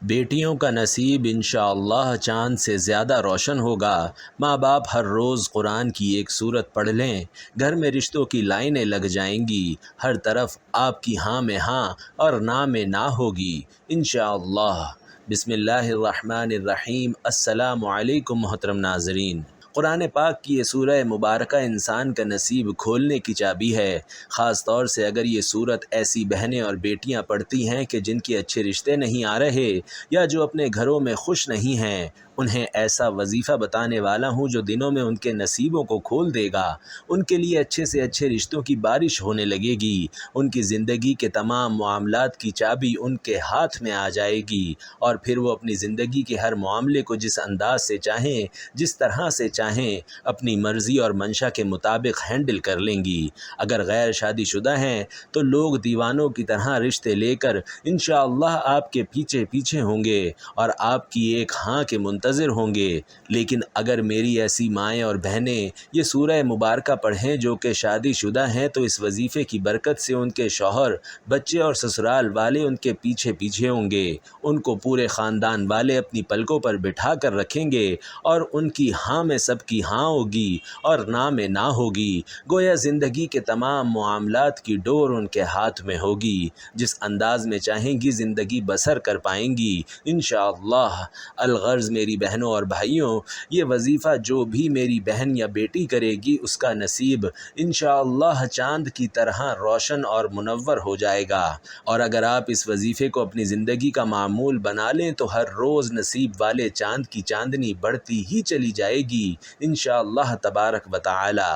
بیٹیوں کا نصیب انشاءاللہ چاند سے زیادہ روشن ہوگا۔ ماں باپ ہر روز قرآن کی ایک سورت پڑھ لیں، گھر میں رشتوں کی لائنیں لگ جائیں گی، ہر طرف آپ کی ہاں میں ہاں اور نہ میں نہ ہوگی انشاءاللہ۔ بسم اللہ الرحمن الرحیم۔ السلام علیکم محترم ناظرین۔ قرآن پاک کی یہ سورہ مبارکہ انسان کا نصیب کھولنے کی چابی ہے، خاص طور سے اگر یہ سورت ایسی بہنیں اور بیٹیاں پڑھتی ہیں کہ جن کے اچھے رشتے نہیں آ رہے یا جو اپنے گھروں میں خوش نہیں ہیں۔ انہیں ایسا وظیفہ بتانے والا ہوں جو دنوں میں ان کے نصیبوں کو کھول دے گا، ان کے لیے اچھے سے اچھے رشتوں کی بارش ہونے لگے گی، ان کی زندگی کے تمام معاملات کی چابی ان کے ہاتھ میں آ جائے گی اور پھر وہ اپنی زندگی کے ہر معاملے کو جس انداز سے چاہیں، جس طرح سے چاہیں، اپنی مرضی اور منشا کے مطابق ہینڈل کر لیں گی۔ اگر غیر شادی شدہ ہیں تو لوگ دیوانوں کی طرح رشتے لے کر انشاءاللہ آپ کے پیچھے پیچھے ہوں گے اور آپ کی ایک ہاں کے منتظر ہوں گے۔ لیکن اگر میری ایسی مائیں اور بہنیں یہ سورہ مبارکہ پڑھیں جو کہ شادی شدہ ہیں تو اس وظیفے کی برکت سے ان کے شوہر، بچے اور سسرال والے ان کے پیچھے پیچھے ہوں گے، ان کو پورے خاندان والے اپنی پلکوں پر بٹھا کر رکھیں گے اور ان کی ہاں میں سب کی ہاں ہوگی اور نہ میں نہ ہوگی۔ گویا زندگی کے تمام معاملات کی ڈور ان کے ہاتھ میں ہوگی، جس انداز میں چاہیں گی زندگی بسر کر پائیں گی انشاءاللہ۔ الغرض میری بہنوں اور بھائیوں، یہ وظیفہ جو بھی میری بہن یا بیٹی کرے گی اس کا نصیب انشاءاللہ چاند کی طرح روشن اور منور ہو جائے گا، اور اگر آپ اس وظیفے کو اپنی زندگی کا معمول بنا لیں تو ہر روز نصیب والے چاند کی چاندنی بڑھتی ہی چلی جائے گی انشاءاللہ تبارک و تعالی۔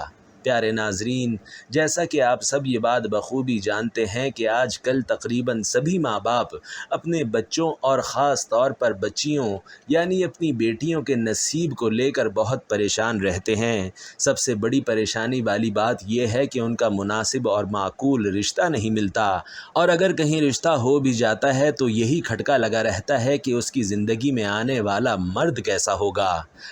پیارے ناظرین، جیسا کہ آپ سب یہ بات بخوبی جانتے ہیں کہ آج کل تقریباً سبھی ماں باپ اپنے بچوں اور خاص طور پر بچیوں یعنی اپنی بیٹیوں کے نصیب کو لے کر بہت پریشان رہتے ہیں۔ سب سے بڑی پریشانی والی بات یہ ہے کہ ان کا مناسب اور معقول رشتہ نہیں ملتا، اور اگر کہیں رشتہ ہو بھی جاتا ہے تو یہی کھٹکا لگا رہتا ہے کہ اس کی زندگی میں آنے والا مرد کیسا ہوگا،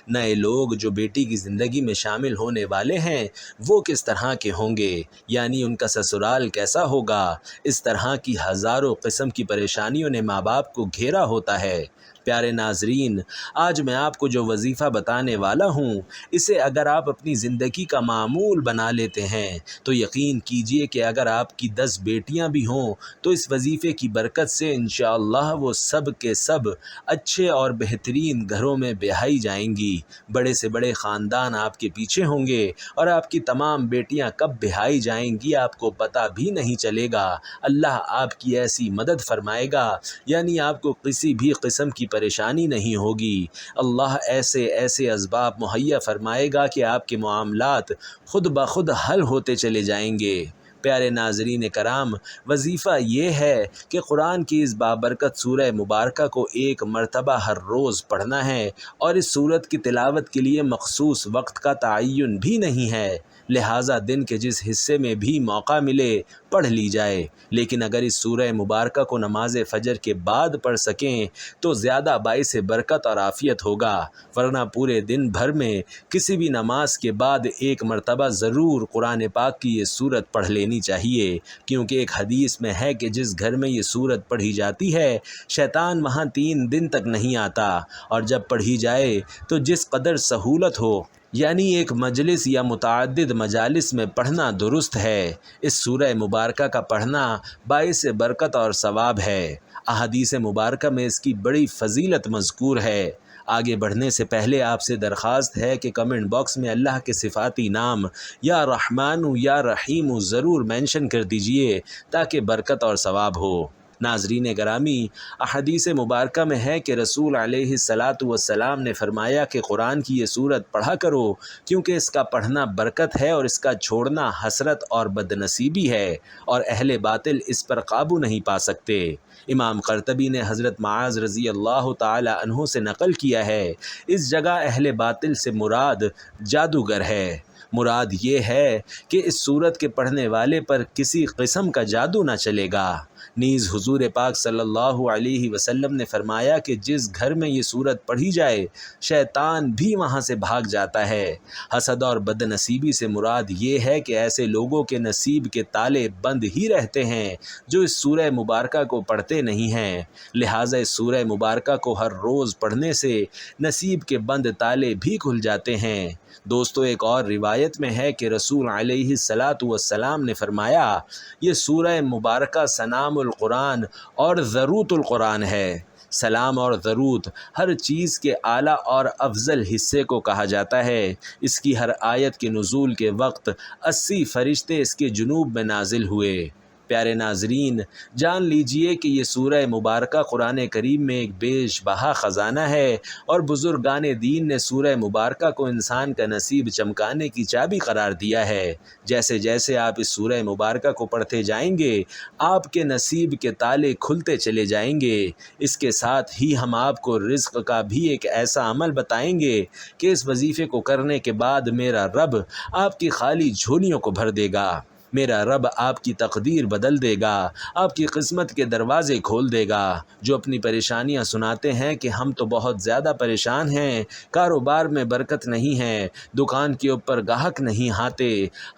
نئے لوگ جو بیٹی کی زندگی میں شامل ہونے والے ہیں وہ کس طرح کے ہوں گے، یعنی ان کا سسرال کیسا ہوگا۔ اس طرح کی ہزاروں قسم کی پریشانیوں نے ماں باپ کو گھیرا ہوتا ہے۔ پیارے ناظرین، آج میں آپ کو جو وظیفہ بتانے والا ہوں اسے اگر آپ اپنی زندگی کا معمول بنا لیتے ہیں تو یقین کیجئے کہ اگر آپ کی 10 بیٹیاں بھی ہوں تو اس وظیفے کی برکت سے انشاءاللہ وہ سب کے سب اچھے اور بہترین گھروں میں بیاہی جائیں گی، بڑے سے بڑے خاندان آپ کے پیچھے ہوں گے اور آپ کی تمام بیٹیاں کب بیاہی جائیں گی آپ کو پتہ بھی نہیں چلے گا۔ اللہ آپ کی ایسی مدد فرمائے گا، یعنی آپ کو کسی بھی قسم کی پریشانی نہیں ہوگی۔ اللہ ایسے ایسے اسباب مہیا فرمائے گا کہ آپ کے معاملات خود بخود حل ہوتے چلے جائیں گے۔ پیارے ناظرین کرام، وظیفہ یہ ہے کہ قرآن کی اس بابرکت سورہ مبارکہ کو ایک مرتبہ ہر روز پڑھنا ہے، اور اس سورت کی تلاوت کے لیے مخصوص وقت کا تعین بھی نہیں ہے، لہٰذا دن کے جس حصے میں بھی موقع ملے پڑھ لی جائے، لیکن اگر اس سورہ مبارکہ کو نماز فجر کے بعد پڑھ سکیں تو زیادہ باعث برکت اور عافیت ہوگا، ورنہ پورے دن بھر میں کسی بھی نماز کے بعد ایک مرتبہ ضرور قرآن پاک کی یہ سورت پڑھ لینی چاہیے، کیونکہ ایک حدیث میں ہے کہ جس گھر میں یہ سورت پڑھی جاتی ہے شیطان وہاں 3 دن تک نہیں آتا، اور جب پڑھی جائے تو جس قدر سہولت ہو، یعنی ایک مجلس یا متعدد مجالس میں پڑھنا درست ہے، اس سورہ مبارکہ کا پڑھنا باعث برکت اور ثواب ہے۔ احادیث مبارکہ میں اس کی بڑی فضیلت مذکور ہے۔ آگے بڑھنے سے پہلے آپ سے درخواست ہے کہ کمنٹ باکس میں اللہ کے صفاتی نام یا رحمان یا رحیم ضرور مینشن کر دیجئے تاکہ برکت اور ثواب ہو۔ ناظرین گرامی، احادیث مبارکہ میں ہے کہ رسول علیہ السلام نے فرمایا کہ قرآن کی یہ سورت پڑھا کرو، کیونکہ اس کا پڑھنا برکت ہے اور اس کا چھوڑنا حسرت اور بدنصیبی ہے، اور اہل باطل اس پر قابو نہیں پا سکتے۔ امام قرطبی نے حضرت معاذ رضی اللہ تعالی عنہ سے نقل کیا ہے، اس جگہ اہل باطل سے مراد جادوگر ہے۔ مراد یہ ہے کہ اس سورت کے پڑھنے والے پر کسی قسم کا جادو نہ چلے گا۔ نیز حضور پاک صلی اللہ علیہ وسلم نے فرمایا کہ جس گھر میں یہ صورت پڑھی جائے شیطان بھی وہاں سے بھاگ جاتا ہے۔ حسد اور بد نصیبی سے مراد یہ ہے کہ ایسے لوگوں کے نصیب کے تالے بند ہی رہتے ہیں جو اس سورہ مبارکہ کو پڑھتے نہیں ہیں، لہٰذا اس سورہ مبارکہ کو ہر روز پڑھنے سے نصیب کے بند تالے بھی کھل جاتے ہیں۔ دوستو، ایک اور روایت میں ہے کہ رسول علیہ الصلاۃ والسلام نے فرمایا، یہ سورہ مبارکہ سنام القرآن اور ذروت القرآن ہے۔ سلام اور ذروت ہر چیز کے اعلیٰ اور افضل حصے کو کہا جاتا ہے۔ اس کی ہر آیت کے نزول کے وقت 80 فرشتے اس کے جنوب میں نازل ہوئے۔ پیارے ناظرین، جان لیجئے کہ یہ سورہ مبارکہ قرآن کریم میں ایک بیش بہا خزانہ ہے، اور بزرگان دین نے سورہ مبارکہ کو انسان کا نصیب چمکانے کی چابی قرار دیا ہے۔ جیسے جیسے آپ اس سورہ مبارکہ کو پڑھتے جائیں گے، آپ کے نصیب کے تالے کھلتے چلے جائیں گے۔ اس کے ساتھ ہی ہم آپ کو رزق کا بھی ایک ایسا عمل بتائیں گے کہ اس وظیفے کو کرنے کے بعد میرا رب آپ کی خالی جھولیوں کو بھر دے گا۔ میرا رب آپ کی تقدیر بدل دے گا، آپ کی قسمت کے دروازے کھول دے گا۔ جو اپنی پریشانیاں سناتے ہیں کہ ہم تو بہت زیادہ پریشان ہیں، کاروبار میں برکت نہیں ہے، دکان کے اوپر گاہک نہیں آتے،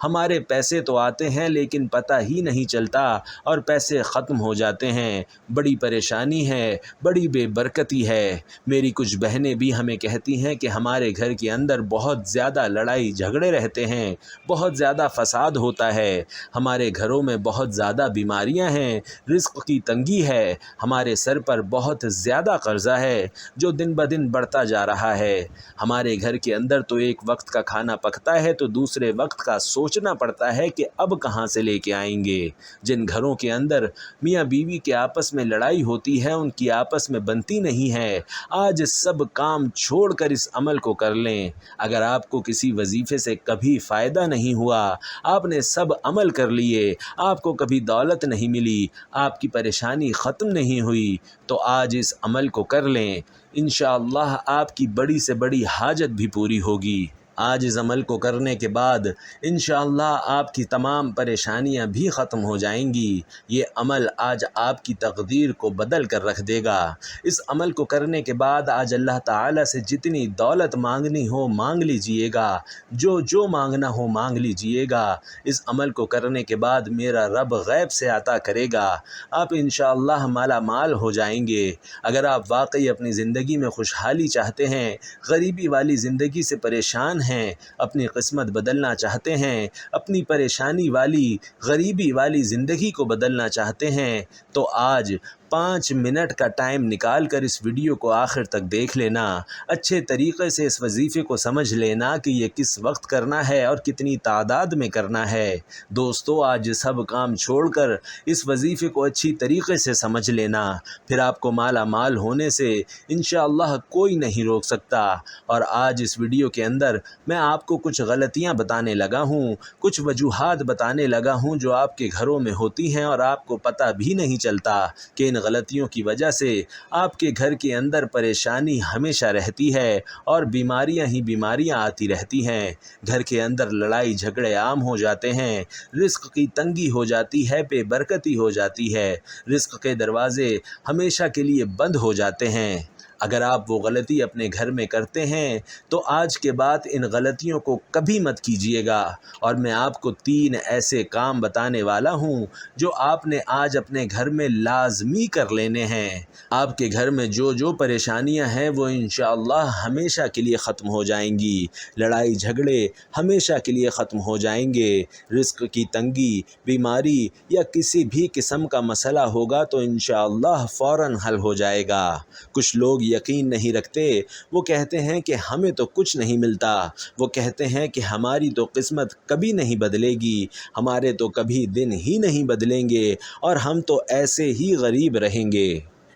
ہمارے پیسے تو آتے ہیں لیکن پتہ ہی نہیں چلتا اور پیسے ختم ہو جاتے ہیں، بڑی پریشانی ہے، بڑی بے برکتی ہے۔ میری کچھ بہنیں بھی ہمیں کہتی ہیں کہ ہمارے گھر کے اندر بہت زیادہ لڑائی جھگڑے رہتے ہیں، بہت زیادہ فساد ہوتا ہے، ہمارے گھروں میں بہت زیادہ بیماریاں ہیں، رزق کی تنگی ہے، ہمارے سر پر بہت زیادہ قرضہ ہے جو دن بدن بڑھتا جا رہا ہے۔ ہمارے گھر کے اندر تو ایک وقت کا کھانا پکتا ہے تو دوسرے وقت کا سوچنا پڑتا ہے کہ اب کہاں سے لے کے آئیں گے۔ جن گھروں کے اندر میاں بیوی کے آپس میں لڑائی ہوتی ہے، ان کی آپس میں بنتی نہیں ہے، آج سب کام چھوڑ کر اس عمل کو کر لیں۔ اگر آپ کو کسی وظیفے سے کبھی فائدہ نہیں ہوا، آپ نے سب عمل کر لیے، آپ کو کبھی دولت نہیں ملی، آپ کی پریشانی ختم نہیں ہوئی، تو آج اس عمل کو کر لیں، انشاءاللہ آپ کی بڑی سے بڑی حاجت بھی پوری ہوگی۔ آج اس عمل کو کرنے کے بعد انشاءاللہ آپ کی تمام پریشانیاں بھی ختم ہو جائیں گی۔ یہ عمل آج آپ کی تقدیر کو بدل کر رکھ دے گا۔ اس عمل کو کرنے کے بعد آج اللہ تعالیٰ سے جتنی دولت مانگنی ہو مانگ لیجئے گا، جو مانگنا ہو مانگ لیجئے گا۔ اس عمل کو کرنے کے بعد میرا رب غیب سے عطا کرے گا، آپ انشاءاللہ مالا مال ہو جائیں گے۔ اگر آپ واقعی اپنی زندگی میں خوشحالی چاہتے ہیں، غریبی والی زندگی سے پریشان ہیں، اپنی قسمت بدلنا چاہتے ہیں، اپنی پریشانی والی غریبی والی زندگی کو بدلنا چاہتے ہیں، تو آج 5 منٹ کا ٹائم نکال کر اس ویڈیو کو آخر تک دیکھ لینا، اچھے طریقے سے اس وظیفے کو سمجھ لینا کہ یہ کس وقت کرنا ہے اور کتنی تعداد میں کرنا ہے۔ دوستو، آج سب کام چھوڑ کر اس وظیفے کو اچھی طریقے سے سمجھ لینا، پھر آپ کو مالا مال ہونے سے انشاءاللہ کوئی نہیں روک سکتا۔ اور آج اس ویڈیو کے اندر میں آپ کو کچھ غلطیاں بتانے لگا ہوں، کچھ وجوہات بتانے لگا ہوں جو آپ کے گھروں میں ہوتی ہیں اور آپ کو پتہ بھی نہیں چلتا کہ ان غلطیوں کی وجہ سے آپ کے گھر کے اندر پریشانی ہمیشہ رہتی ہے اور بیماریاں ہی بیماریاں آتی رہتی ہیں، گھر کے اندر لڑائی جھگڑے عام ہو جاتے ہیں، رزق کی تنگی ہو جاتی ہے، بے برکتی ہو جاتی ہے، رزق کے دروازے ہمیشہ کے لیے بند ہو جاتے ہیں۔ اگر آپ وہ غلطی اپنے گھر میں کرتے ہیں تو آج کے بعد ان غلطیوں کو کبھی مت کیجیے گا، اور میں آپ کو 3 ایسے کام بتانے والا ہوں جو آپ نے آج اپنے گھر میں لازمی کر لینے ہیں۔ آپ کے گھر میں جو پریشانیاں ہیں وہ انشاءاللہ ہمیشہ کے لیے ختم ہو جائیں گی، لڑائی جھگڑے ہمیشہ کے لیے ختم ہو جائیں گے، رزق کی تنگی، بیماری یا کسی بھی قسم کا مسئلہ ہوگا تو انشاءاللہ فوراً حل ہو جائے گا۔ کچھ لوگ یقین نہیں رکھتے، وہ کہتے ہیں کہ ہمیں تو کچھ نہیں ملتا، وہ کہتے ہیں کہ ہماری تو قسمت کبھی نہیں بدلے گی، ہمارے تو کبھی دن ہی نہیں بدلیں گے اور ہم تو ایسے ہی غریب رہیں گے۔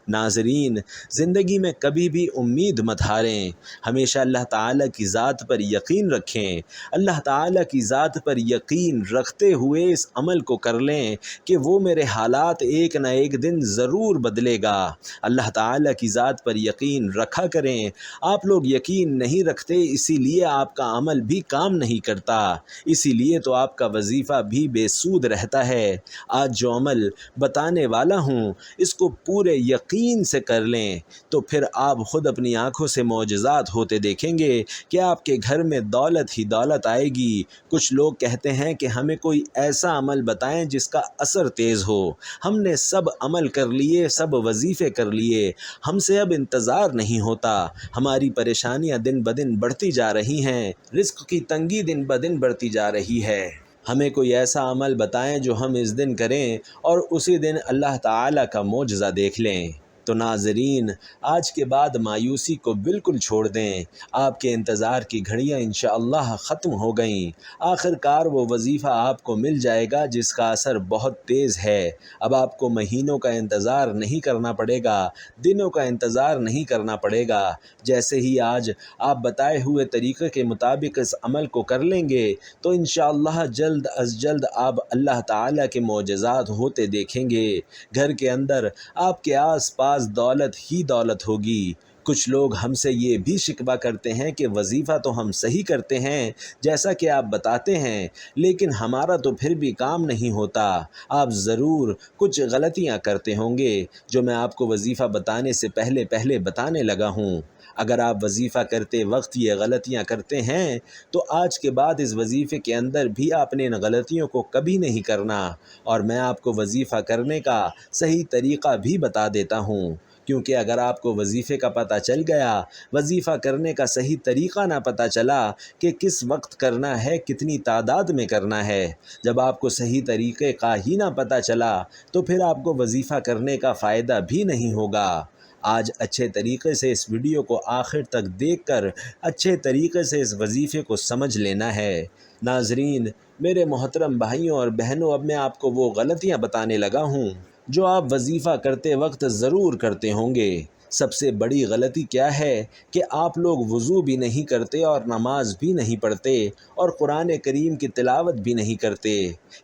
ناظرین، زندگی میں کبھی بھی امید مت ہاریں، ہمیشہ اللہ تعالیٰ کی ذات پر یقین رکھیں۔ اللہ تعالیٰ کی ذات پر یقین رکھتے ہوئے اس عمل کو کر لیں کہ وہ میرے حالات ایک نہ ایک دن ضرور بدلے گا۔ اللہ تعالیٰ کی ذات پر یقین رکھا کریں۔ آپ لوگ یقین نہیں رکھتے، اسی لیے آپ کا عمل بھی کام نہیں کرتا، اسی لیے تو آپ کا وظیفہ بھی بے سود رہتا ہے۔ آج جو عمل بتانے والا ہوں اس کو پورے یقین سے کر لیں تو پھر آپ خود اپنی آنکھوں سے معجزات ہوتے دیکھیں گے کہ آپ کے گھر میں دولت ہی دولت آئے گی۔ کچھ لوگ کہتے ہیں کہ ہمیں کوئی ایسا عمل بتائیں جس کا اثر تیز ہو۔ ہم نے سب عمل کر لیے، سب وظیفے کر لیے، ہم سے اب انتظار نہیں ہوتا۔ ہماری پریشانیاں دن بدن بڑھتی جا رہی ہیں، رزق کی تنگی دن بدن بڑھتی جا رہی ہے۔ ہمیں کوئی ایسا عمل بتائیں جو ہم اس دن کریں اور اسی دن اللہ تعالیٰ کا معجزہ دیکھ لیں۔ تو ناظرین، آج کے بعد مایوسی کو بالکل چھوڑ دیں۔ آپ کے انتظار کی گھڑیاں انشاءاللہ ختم ہو گئیں۔ آخر کار وہ وظیفہ آپ کو مل جائے گا جس کا اثر بہت تیز ہے۔ اب آپ کو مہینوں کا انتظار نہیں کرنا پڑے گا، دنوں کا انتظار نہیں کرنا پڑے گا۔ جیسے ہی آج آپ بتائے ہوئے طریقے کے مطابق اس عمل کو کر لیں گے تو انشاءاللہ جلد از جلد آپ اللہ تعالیٰ کے معجزات ہوتے دیکھیں گے۔ گھر کے اندر آپ کے آس پاس دولت ہی دولت ہوگی۔ کچھ لوگ ہم سے یہ بھی شکوہ کرتے ہیں کہ وظیفہ تو ہم صحیح کرتے ہیں جیسا کہ آپ بتاتے ہیں، لیکن ہمارا تو پھر بھی کام نہیں ہوتا۔ آپ ضرور کچھ غلطیاں کرتے ہوں گے جو میں آپ کو وظیفہ بتانے سے پہلے بتانے لگا ہوں۔ اگر آپ وظیفہ کرتے وقت یہ غلطیاں کرتے ہیں تو آج کے بعد اس وظیفے کے اندر بھی آپ نے ان غلطیوں کو کبھی نہیں کرنا، اور میں آپ کو وظیفہ کرنے کا صحیح طریقہ بھی بتا دیتا ہوں۔ کیونکہ اگر آپ کو وظیفے کا پتہ چل گیا، وظیفہ کرنے کا صحیح طریقہ نہ پتہ چلا کہ کس وقت کرنا ہے، کتنی تعداد میں کرنا ہے، جب آپ کو صحیح طریقے کا ہی نہ پتہ چلا تو پھر آپ کو وظیفہ کرنے کا فائدہ بھی نہیں ہوگا۔ آج اچھے طریقے سے اس ویڈیو کو آخر تک دیکھ کر اچھے طریقے سے اس وظیفے کو سمجھ لینا ہے۔ ناظرین، میرے محترم بھائیوں اور بہنوں، اب میں آپ کو وہ غلطیاں بتانے لگا ہوں جو آپ وظیفہ کرتے وقت ضرور کرتے ہوں گے۔ سب سے بڑی غلطی کیا ہے کہ آپ لوگ وضو بھی نہیں کرتے اور نماز بھی نہیں پڑھتے اور قرآن کریم کی تلاوت بھی نہیں کرتے۔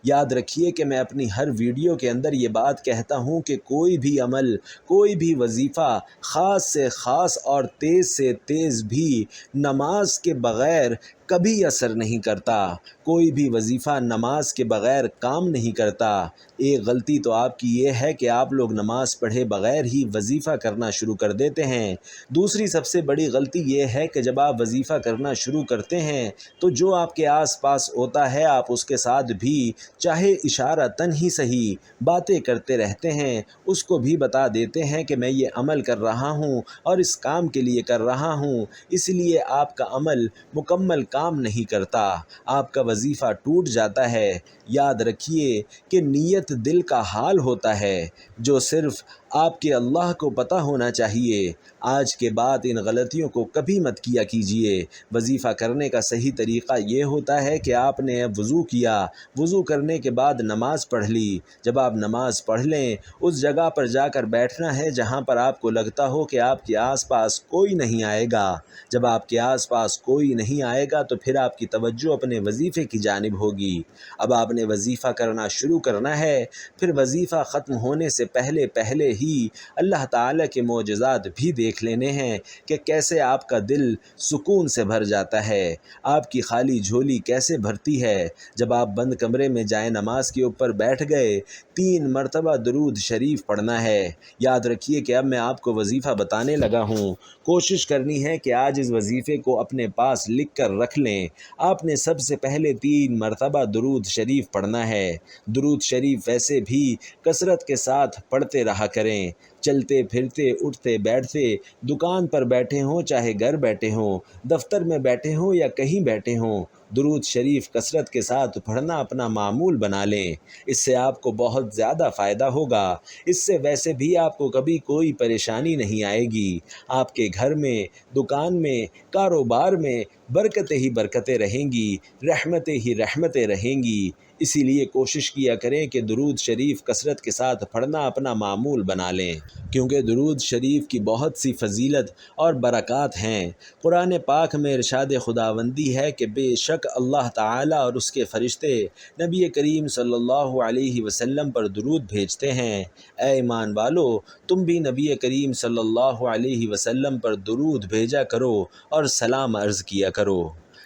یاد رکھیے کہ میں اپنی ہر ویڈیو کے اندر یہ بات کہتا ہوں کہ کوئی بھی عمل، کوئی بھی وظیفہ خاص سے خاص اور تیز سے تیز بھی نماز کے بغیر کبھی اثر نہیں کرتا۔ کوئی بھی وظیفہ نماز کے بغیر کام نہیں کرتا۔ ایک غلطی تو آپ کی یہ ہے کہ آپ لوگ نماز پڑھے بغیر ہی وظیفہ کرنا شروع کر دیتے ہیں۔ دوسری سب سے بڑی غلطی یہ ہے کہ جب آپ وظیفہ کرنا شروع کرتے ہیں تو جو آپ کے آس پاس ہوتا ہے آپ اس کے ساتھ بھی چاہے اشارتاً ہی صحیح باتیں کرتے رہتے ہیں، اس کو بھی بتا دیتے ہیں کہ میں یہ عمل کر رہا ہوں اور اس کام کے لیے کر رہا ہوں، اس لیے آپ کا عمل مکمل کام نہیں کرتا، آپ کا وظیفہ ٹوٹ جاتا ہے۔ یاد رکھیے کہ نیت دل کا حال ہوتا ہے جو صرف آپ کے اللہ کو پتہ ہونا چاہیے۔ آج کے بعد ان غلطیوں کو کبھی مت کیا کیجیے۔ وظیفہ کرنے کا صحیح طریقہ یہ ہوتا ہے کہ آپ نے وضو کیا، وضو کرنے کے بعد نماز پڑھ لی۔ جب آپ نماز پڑھ لیں اس جگہ پر جا کر بیٹھنا ہے جہاں پر آپ کو لگتا ہو کہ آپ کے آس پاس کوئی نہیں آئے گا۔ جب آپ کے آس پاس کوئی نہیں آئے گا تو پھر آپ کی توجہ اپنے وظیفے کی جانب ہوگی۔ اب آپ نے وظیفہ کرنا شروع کرنا ہے، پھر وظیفہ ختم ہونے سے پہلے ہی اللہ تعالیٰ کے معجزات بھی دیکھ لینے ہیں کہ کیسے آپ کا دل سکون سے بھر جاتا ہے، آپ کی خالی جھولی کیسے بھرتی ہے جب آپ بند کمرے میں جائے نماز کے اوپر بیٹھ گئے۔ 3 مرتبہ درود شریف پڑھنا ہے۔ یاد رکھیے کہ اب میں آپ کو وظیفہ بتانے لگا ہوں، کوشش کرنی ہے کہ آج اس وظیفے کو اپنے پاس لکھ کر رکھ لیں۔ آپ نے سب سے پہلے 3 مرتبہ درود شریف پڑھنا ہے۔ درود شریف ویسے بھی کثرت کے ساتھ پڑھتے رہا کریں، چلتے پھرتے اٹھتے بیٹھتے، دکان پر بیٹھے ہوں چاہے گھر بیٹھے ہوں، دفتر میں بیٹھے ہوں یا کہیں بیٹھے ہوں، درود شریف کثرت کے ساتھ پڑھنا اپنا معمول بنا لیں۔ اس سے آپ کو بہت زیادہ فائدہ ہوگا۔ اس سے ویسے بھی آپ کو کبھی کوئی پریشانی نہیں آئے گی۔ آپ کے گھر میں، دکان میں، کاروبار میں برکتیں ہی برکتیں رہیں گی، رحمتیں ہی رحمتیں رہیں گی۔ اسی لیے کوشش کیا کریں کہ درود شریف کثرت کے ساتھ پڑھنا اپنا معمول بنا لیں، کیونکہ درود شریف کی بہت سی فضیلت اور برکات ہیں۔ قرآن پاک میں ارشاد خداوندی ہے کہ بے شک اللہ تعالیٰ اور اس کے فرشتے نبی کریم صلی اللہ علیہ وسلم پر درود بھیجتے ہیں۔ اے ایمان والو، تم بھی نبی کریم صلی اللہ علیہ وسلم پر درود بھیجا کرو اور سلام عرض کیا کرو۔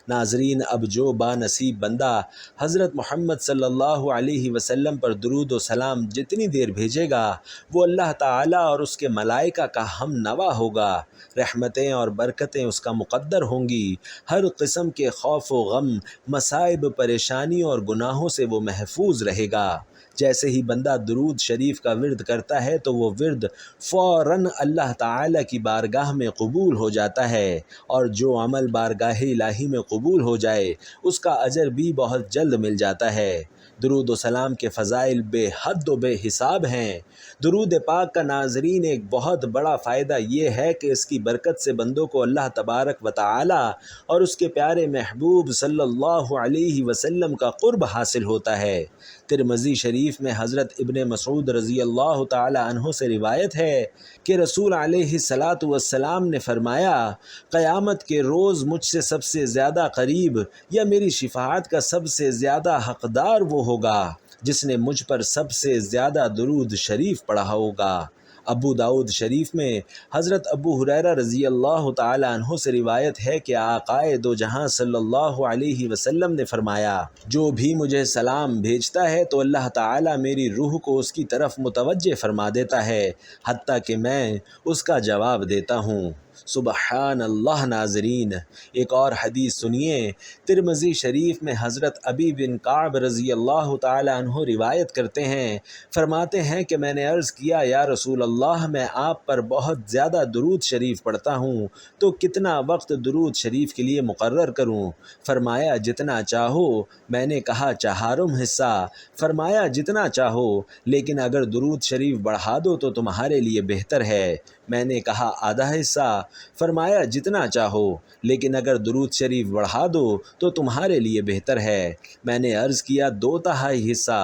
ناظرین، اب جو با نصیب بندہ حضرت محمد صلی اللہ علیہ وسلم پر درود و سلام جتنی دیر بھیجے گا، وہ اللہ تعالیٰ اور اس کے ملائکہ کا ہم نوا ہوگا، رحمتیں اور برکتیں اس کا مقدر ہوں گی، ہر قسم کے خوف و غم، مصائب، پریشانی اور گناہوں سے وہ محفوظ رہے گا۔ جیسے ہی بندہ درود شریف کا ورد کرتا ہے تو وہ ورد فوراً اللہ تعالیٰ کی بارگاہ میں قبول ہو جاتا ہے، اور جو عمل بارگاہ الہی میں قبول ہو جائے اس کا اجر بھی بہت جلد مل جاتا ہے۔ درود و سلام کے فضائل بے حد و بے حساب ہیں۔ درود پاک کا ناظرین ایک بہت بڑا فائدہ یہ ہے کہ اس کی برکت سے بندوں کو اللہ تبارک و تعالی اور اس کے پیارے محبوب صلی اللہ علیہ وسلم کا قرب حاصل ہوتا ہے۔ ترمذی شریف میں حضرت ابن مسعود رضی اللہ تعالی عنہ سے روایت ہے کہ رسول علیہ الصلاۃ والسلام نے فرمایا، قیامت کے روز مجھ سے سب سے زیادہ قریب یا میری شفاعت کا سب سے زیادہ حقدار وہ ہوگا جس نے مجھ پر سب سے زیادہ درود شریف پڑھا ہوگا۔ ابو داؤد شریف میں حضرت ابو ہریرہ رضی اللہ تعالی عنہ سے روایت ہے کہ آقائے دو جہاں صلی اللہ علیہ وسلم نے فرمایا، جو بھی مجھے سلام بھیجتا ہے تو اللہ تعالی میری روح کو اس کی طرف متوجہ فرما دیتا ہے، حتیٰ کہ میں اس کا جواب دیتا ہوں۔ سبحان اللہ۔ ناظرین، ایک اور حدیث سنیے۔ ترمذی شریف میں حضرت ابی بن کعب رضی اللہ تعالی عنہ روایت کرتے ہیں، فرماتے ہیں کہ میں نے عرض کیا، یا رسول اللہ، میں آپ پر بہت زیادہ درود شریف پڑھتا ہوں، تو کتنا وقت درود شریف کے لیے مقرر کروں؟ فرمایا جتنا چاہو۔ میں نے کہا چہارم حصہ؟ فرمایا جتنا چاہو، لیکن اگر درود شریف بڑھا دو تو تمہارے لیے بہتر ہے۔ میں نے کہا آدھا حصہ؟ فرمایا جتنا چاہو، لیکن اگر درود شریف بڑھا دو تو تمہارے لیے بہتر ہے۔ میں نے عرض کیا 2/3 حصہ؟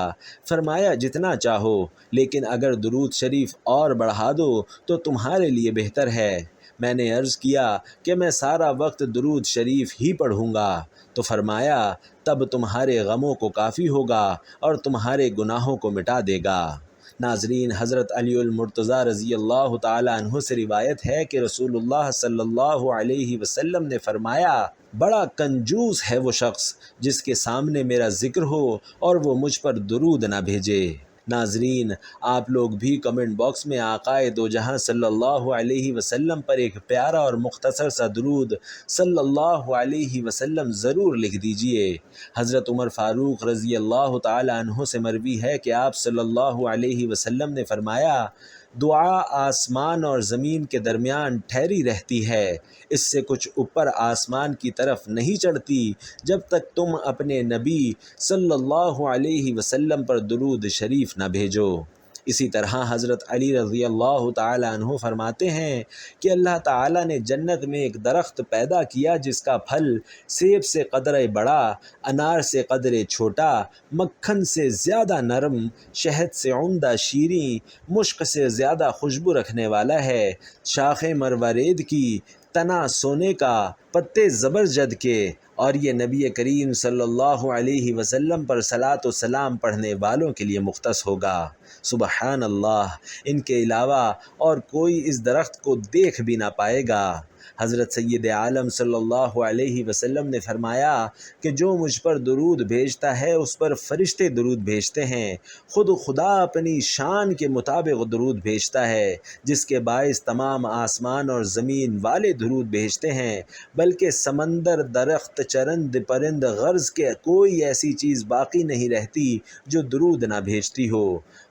فرمایا جتنا چاہو، لیکن اگر درود شریف اور بڑھا دو تو تمہارے لیے بہتر ہے۔ میں نے عرض کیا کہ میں سارا وقت درود شریف ہی پڑھوں گا، تو فرمایا تب تمہارے غموں کو کافی ہوگا اور تمہارے گناہوں کو مٹا دے گا۔ ناظرین، حضرت علی المرتضیٰ رضی اللہ تعالی عنہ سے روایت ہے کہ رسول اللہ صلی اللہ علیہ وسلم نے فرمایا، بڑا کنجوس ہے وہ شخص جس کے سامنے میرا ذکر ہو اور وہ مجھ پر درود نہ بھیجے۔ ناظرین، آپ لوگ بھی کمنٹ باکس میں آقائے دو جہاں صلی اللہ علیہ وسلم پر ایک پیارا اور مختصر سا درود صلی اللہ علیہ وسلم ضرور لکھ دیجئے۔ حضرت عمر فاروق رضی اللہ تعالی عنہ سے مروی ہے کہ آپ صلی اللہ علیہ وسلم نے فرمایا، دعا آسمان اور زمین کے درمیان ٹھہری رہتی ہے، اس سے کچھ اوپر آسمان کی طرف نہیں چڑھتی جب تک تم اپنے نبی صلی اللہ علیہ وسلم پر درود شریف نہ بھیجو۔ اسی طرح حضرت علی رضی اللہ تعالی عنہ فرماتے ہیں کہ اللہ تعالیٰ نے جنت میں ایک درخت پیدا کیا جس کا پھل سیب سے قدرے بڑا، انار سے قدرے چھوٹا، مکھن سے زیادہ نرم، شہد سے عمدہ شیریں، مشک سے زیادہ خوشبو رکھنے والا ہے، شاخیں مروارید کی، تنا سونے کا، پتے زبرجد کے، اور یہ نبی کریم صلی اللہ علیہ وسلم پر صلاۃ و سلام پڑھنے والوں کے لیے مختص ہوگا۔ سبحان اللہ، ان کے علاوہ اور کوئی اس درخت کو دیکھ بھی نہ پائے گا۔ حضرت سید عالم صلی اللہ علیہ وسلم نے فرمایا کہ جو مجھ پر درود بھیجتا ہے اس پر فرشتے درود بھیجتے ہیں، خود خدا اپنی شان کے مطابق درود بھیجتا ہے، جس کے باعث تمام آسمان اور زمین والے درود بھیجتے ہیں، بلکہ سمندر، درخت، چرند، پرند، غرض کے کوئی ایسی چیز باقی نہیں رہتی جو درود نہ بھیجتی ہو۔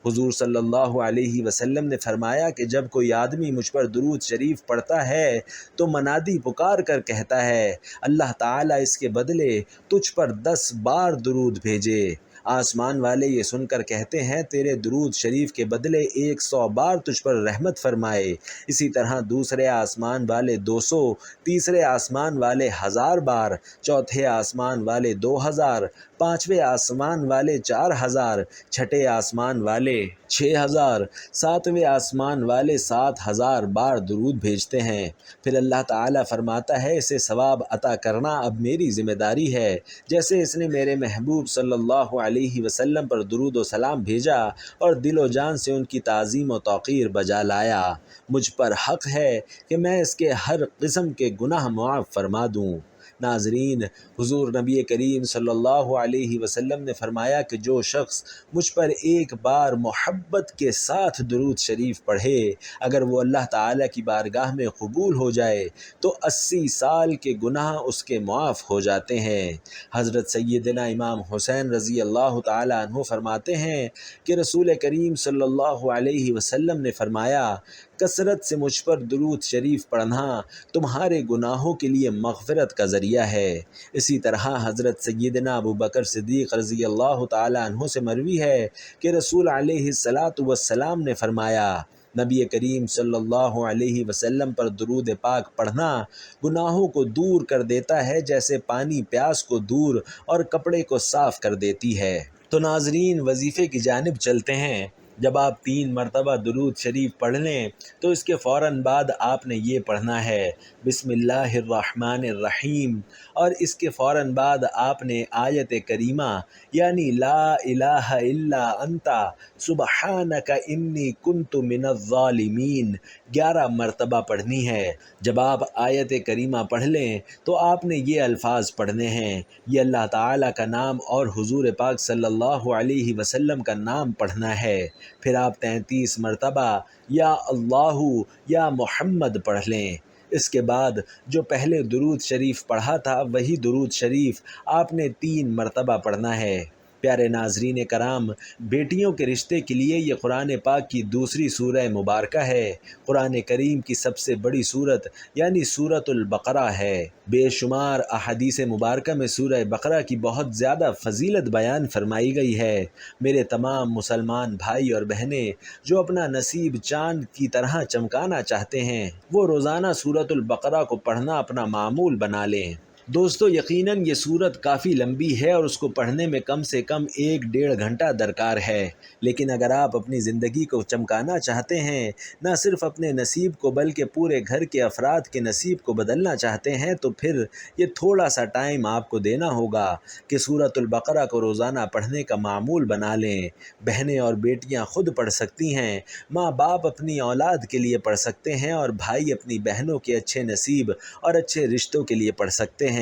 حضور صلی اللہ علیہ وسلم نے فرمایا کہ جب کوئی آدمی مجھ پر درود شریف پڑھتا ہے تو منادی پکار کر کہتا ہے، اللہ تعالیٰ اس کے بدلے تجھ پر 10 بار درود بھیجے۔ آسمان والے یہ سن کر کہتے ہیں تیرے درود شریف کے بدلے 100 بار تجھ پر رحمت فرمائے۔ اسی طرح دوسرے آسمان والے 200، تیسرے آسمان والے 1000 بار، چوتھے آسمان والے 2000، پانچویں آسمان والے 4000، چھٹے آسمان والے 6000، ساتویں آسمان والے 7000 بار درود بھیجتے ہیں۔ پھر اللہ تعالیٰ فرماتا ہے اسے ثواب عطا کرنا اب میری ذمہ داری ہے۔ جیسے اس نے میرے محبوب صلی اللہ علیہ وسلم پر درود و سلام بھیجا اور دل و جان سے ان کی تعظیم و توقیر بجا لایا، مجھ پر حق ہے کہ میں اس کے ہر قسم کے گناہ معاف فرما دوں۔ ناظرین، حضور نبی کریم صلی اللہ علیہ وسلم نے فرمایا کہ جو شخص مجھ پر ایک بار محبت کے ساتھ درود شریف پڑھے، اگر وہ اللہ تعالیٰ کی بارگاہ میں قبول ہو جائے تو 80 سال کے گناہ اس کے معاف ہو جاتے ہیں۔ حضرت سیدنا امام حسین رضی اللہ تعالیٰ عنہ فرماتے ہیں کہ رسول کریم صلی اللہ علیہ وسلم نے فرمایا کثرت سے مجھ پر درود شریف پڑھنا تمہارے گناہوں کے لیے مغفرت کا ذریعہ ہے۔ اسی طرح حضرت سیدنا ابو بکر صدیق رضی اللہ تعالیٰ عنہ سے مروی ہے کہ رسول علیہ السلام نے فرمایا نبی کریم صلی اللہ علیہ وسلم پر درود پاک پڑھنا گناہوں کو دور کر دیتا ہے جیسے پانی پیاس کو دور اور کپڑے کو صاف کر دیتی ہے۔ تو ناظرین، وظیفے کی جانب چلتے ہیں۔ جب آپ 3 مرتبہ درود شریف پڑھ لیں تو اس کے فوراً بعد آپ نے یہ پڑھنا ہے بسم اللہ الرحمن الرحیم، اور اس کے فوراً بعد آپ نے آیت کریمہ یعنی لا الہ الا انت سبحانک انی کنت من الظالمین 11 مرتبہ پڑھنی ہے۔ جب آپ آیت کریمہ پڑھ لیں تو آپ نے یہ الفاظ پڑھنے ہیں، یہ اللہ تعالیٰ کا نام اور حضور پاک صلی اللہ علیہ وسلم کا نام پڑھنا ہے۔ پھر آپ 33 مرتبہ یا اللہ یا محمد پڑھ لیں۔ اس کے بعد جو پہلے درود شریف پڑھا تھا وہی درود شریف آپ نے 3 مرتبہ پڑھنا ہے۔ پیارے ناظرین کرام، بیٹیوں کے رشتے کے لیے یہ قرآن پاک کی دوسری سورہ مبارکہ ہے۔ قرآن کریم کی سب سے بڑی سورت یعنی سورۃ البقرہ ہے۔ بے شمار احادیث مبارکہ میں سورہ بقرہ کی بہت زیادہ فضیلت بیان فرمائی گئی ہے۔ میرے تمام مسلمان بھائی اور بہنیں جو اپنا نصیب چاند کی طرح چمکانا چاہتے ہیں وہ روزانہ سورۃ البقرہ کو پڑھنا اپنا معمول بنا لیں۔ دوستو، یقیناً یہ سورت کافی لمبی ہے اور اس کو پڑھنے میں کم سے کم 1-1.5 گھنٹہ درکار ہے، لیکن اگر آپ اپنی زندگی کو چمکانا چاہتے ہیں، نہ صرف اپنے نصیب کو بلکہ پورے گھر کے افراد کے نصیب کو بدلنا چاہتے ہیں تو پھر یہ تھوڑا سا ٹائم آپ کو دینا ہوگا کہ سورۃ البقرہ کو روزانہ پڑھنے کا معمول بنا لیں۔ بہنیں اور بیٹیاں خود پڑھ سکتی ہیں، ماں باپ اپنی اولاد کے لیے پڑھ سکتے ہیں اور بھائی اپنی بہنوں کے اچھے نصیب اور اچھے رشتوں کے لیے پڑھ سکتے ہیں۔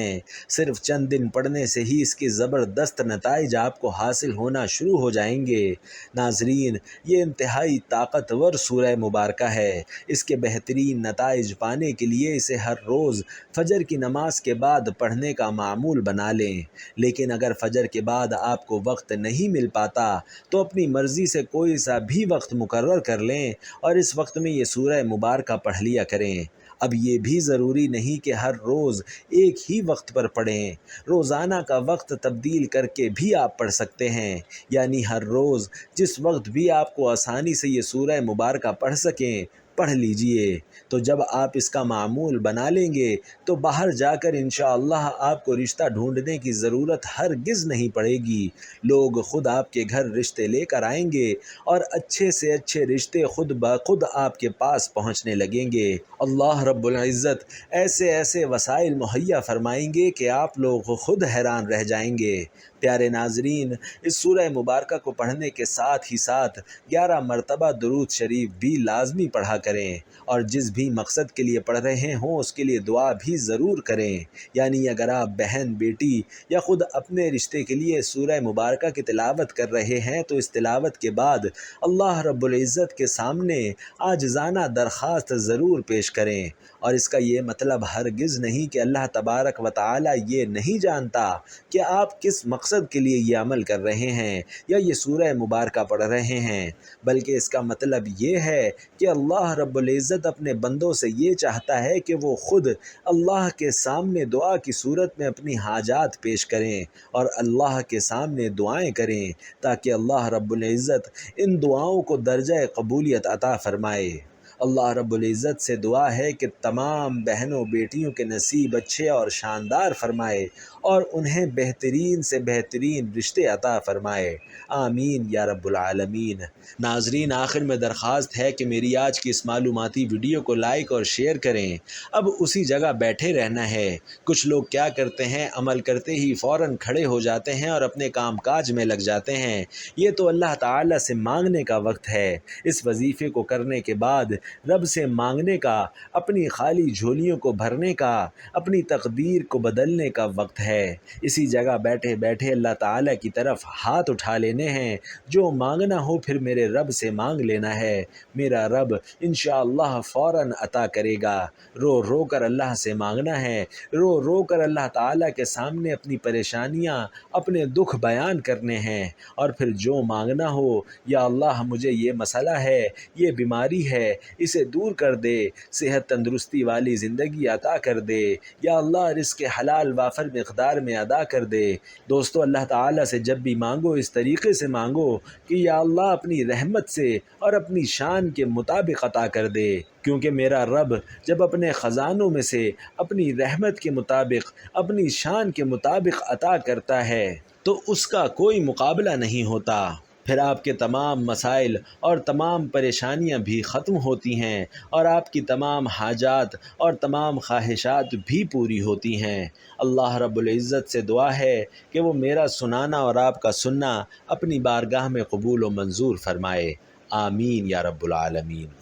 صرف چند دن پڑھنے سے ہی اس کے زبردست نتائج آپ کو حاصل ہونا شروع ہو جائیں گے۔ ناظرین، یہ انتہائی طاقتور سورہ مبارکہ ہے۔ اس کے بہترین نتائج پانے کے لیے اسے ہر روز فجر کی نماز کے بعد پڑھنے کا معمول بنا لیں، لیکن اگر فجر کے بعد آپ کو وقت نہیں مل پاتا تو اپنی مرضی سے کوئی سا بھی وقت مقرر کر لیں اور اس وقت میں یہ سورہ مبارکہ پڑھ لیا کریں۔ اب یہ بھی ضروری نہیں کہ ہر روز ایک ہی وقت پر پڑھیں، روزانہ کا وقت تبدیل کر کے بھی آپ پڑھ سکتے ہیں، یعنی ہر روز جس وقت بھی آپ کو آسانی سے یہ سورہ مبارکہ پڑھ سکیں پڑھ لیجئے۔ تو جب آپ اس کا معمول بنا لیں گے تو باہر جا کر انشاءاللہ آپ کو رشتہ ڈھونڈنے کی ضرورت ہرگز نہیں پڑے گی۔ لوگ خود آپ کے گھر رشتے لے کر آئیں گے اور اچھے سے اچھے رشتے خود بخود آپ کے پاس پہنچنے لگیں گے۔ اللہ رب العزت ایسے ایسے وسائل مہیا فرمائیں گے کہ آپ لوگ خود حیران رہ جائیں گے۔ پیارے ناظرین، اس سورہ مبارکہ کو پڑھنے کے ساتھ ہی ساتھ 11 مرتبہ درود شریف بھی لازمی پڑھا کریں، اور جس بھی مقصد کے لیے پڑھ رہے ہوں اس کے لیے دعا بھی ضرور کریں۔ یعنی اگر آپ بہن، بیٹی یا خود اپنے رشتے کے لیے سورہ مبارکہ کی تلاوت کر رہے ہیں تو اس تلاوت کے بعد اللہ رب العزت کے سامنے عاجزانہ درخواست ضرور پیش کریں، اور اس کا یہ مطلب ہرگز نہیں کہ اللہ تبارک و تعالی یہ نہیں جانتا کہ آپ کس مقصد مقصد کے لیے یہ عمل کر رہے ہیں یا یہ سورہ مبارکہ پڑھ رہے ہیں، بلکہ اس کا مطلب یہ ہے کہ اللہ رب العزت اپنے بندوں سے یہ چاہتا ہے کہ وہ خود اللہ کے سامنے دعا کی صورت میں اپنی حاجات پیش کریں اور اللہ کے سامنے دعائیں کریں تاکہ اللہ رب العزت ان دعاؤں کو درجہ قبولیت عطا فرمائے۔ اللہ رب العزت سے دعا ہے کہ تمام بہنوں بیٹیوں کے نصیب اچھے اور شاندار فرمائے اور انہیں بہترین سے بہترین رشتے عطا فرمائے، آمین یا رب العالمین۔ ناظرین، آخر میں درخواست ہے کہ میری آج کی اس معلوماتی ویڈیو کو لائک اور شیئر کریں۔ اب اسی جگہ بیٹھے رہنا ہے۔ کچھ لوگ کیا کرتے ہیں، عمل کرتے ہی فوراً کھڑے ہو جاتے ہیں اور اپنے کام کاج میں لگ جاتے ہیں۔ یہ تو اللہ تعالیٰ سے مانگنے کا وقت ہے۔ اس وظیفے کو کرنے کے بعد رب سے مانگنے کا، اپنی خالی جھولیوں کو بھرنے کا، اپنی تقدیر کو بدلنے کا وقت ہے۔ اسی جگہ بیٹھے بیٹھے اللہ تعالیٰ کی طرف ہاتھ اٹھا لینے ہیں۔ جو مانگنا ہو پھر میرے رب سے مانگ لینا ہے، میرا رب انشاءاللہ فوراً عطا کرے گا۔ رو رو کر اللہ سے مانگنا ہے، رو رو کر اللہ تعالیٰ کے سامنے اپنی پریشانیاں، اپنے دکھ بیان کرنے ہیں، اور پھر جو مانگنا ہو، یا اللہ مجھے یہ مسئلہ ہے، یہ بیماری ہے، اسے دور کر دے، صحت تندرستی والی زندگی عطا کر دے، یا اللہ رزق حلال وافر مقدار میں ادا کر دے۔ دوستو، اللہ تعالیٰ سے جب بھی مانگو اس طریقے سے مانگو کہ یا اللہ اپنی رحمت سے اور اپنی شان کے مطابق عطا کر دے، کیونکہ میرا رب جب اپنے خزانوں میں سے اپنی رحمت کے مطابق، اپنی شان کے مطابق عطا کرتا ہے تو اس کا کوئی مقابلہ نہیں ہوتا۔ پھر آپ کے تمام مسائل اور تمام پریشانیاں بھی ختم ہوتی ہیں اور آپ کی تمام حاجات اور تمام خواہشات بھی پوری ہوتی ہیں۔ اللہ رب العزت سے دعا ہے کہ وہ میرا سنانا اور آپ کا سننا اپنی بارگاہ میں قبول و منظور فرمائے، آمین یا رب العالمین۔